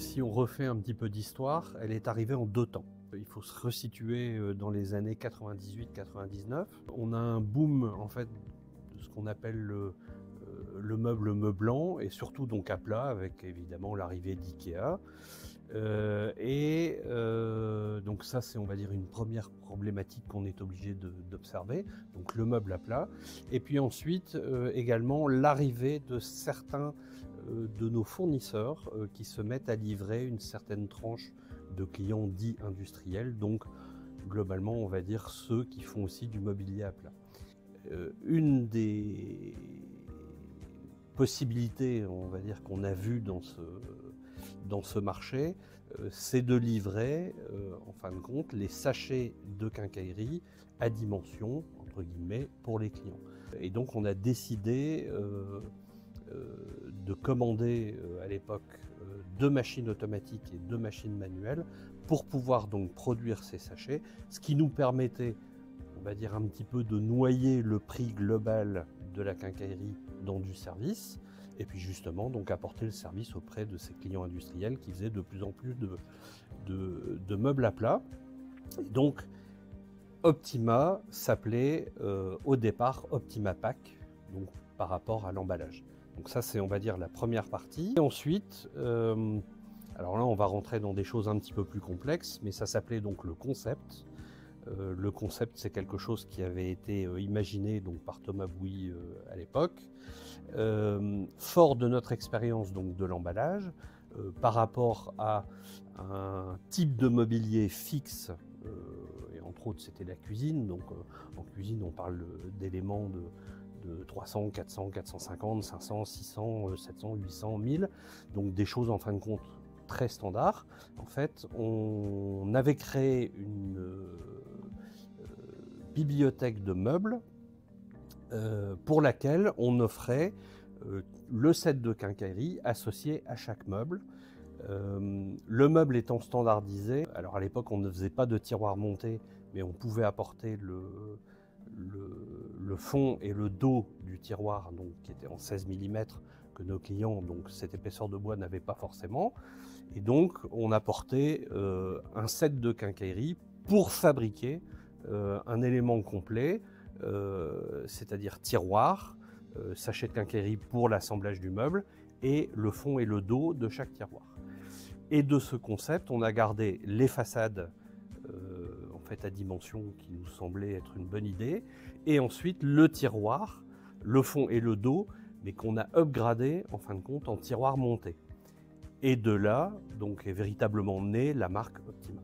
Si on refait un petit peu d'histoire, elle est arrivée en 2 temps. Il faut se resituer dans les années 98-99. On a un boom en fait de ce qu'on appelle le meuble meublant et surtout donc à plat avec évidemment l'arrivée d'IKEA. Donc ça c'est on va dire une première problématique qu'on est obligé d'observer, donc le meuble à plat. Et puis ensuite également l'arrivée de certains de nos fournisseurs qui se mettent à livrer une certaine tranche de clients dits industriels, donc globalement on va dire ceux qui font aussi du mobilier à plat. Une des possibilités, on va dire, qu'on a vues dans ce marché, c'est de livrer, en fin de compte, les sachets de quincaillerie à dimension, entre guillemets, pour les clients. Et donc on a décidé de commander à l'époque 2 machines automatiques et 2 machines manuelles pour pouvoir donc produire ces sachets, ce qui nous permettait, on va dire un petit peu, de noyer le prix global de la quincaillerie dans du service, et puis justement donc apporter le service auprès de ces clients industriels qui faisaient de plus en plus de meubles à plat. Et donc Optima s'appelait au départ Optima Pack, donc par rapport à l'emballage. Donc ça c'est on va dire la première partie. Et ensuite, alors là on va rentrer dans des choses un petit peu plus complexes, mais ça s'appelait donc le concept. Le concept, c'est quelque chose qui avait été imaginé donc par Thomas Bouilly à l'époque. Fort de notre expérience donc de l'emballage, par rapport à un type de mobilier fixe, et entre autres c'était la cuisine. Donc en cuisine on parle d'éléments de 300, 400, 450, 500, 600, 700, 800, 1000, donc des choses en fin de compte très standard. En fait, on avait créé une bibliothèque de meubles pour laquelle on offrait le set de quincaillerie associé à chaque meuble. Le meuble étant standardisé, alors à l'époque on ne faisait pas de tiroir monté, mais on pouvait apporter le fond et le dos du tiroir, donc, qui était en 16 mm, que nos clients, donc cette épaisseur de bois, n'avaient pas forcément. Et donc on apportait un set de quincaillerie pour fabriquer un élément complet, c'est-à-dire tiroir, sachet de quincaillerie pour l'assemblage du meuble et le fond et le dos de chaque tiroir. Et de ce concept, on a gardé les façades en fait à dimension qui nous semblait être une bonne idée, et ensuite le tiroir, le fond et le dos, mais qu'on a upgradé en fin de compte en tiroir monté. Et de là, donc, est véritablement née la marque Optima.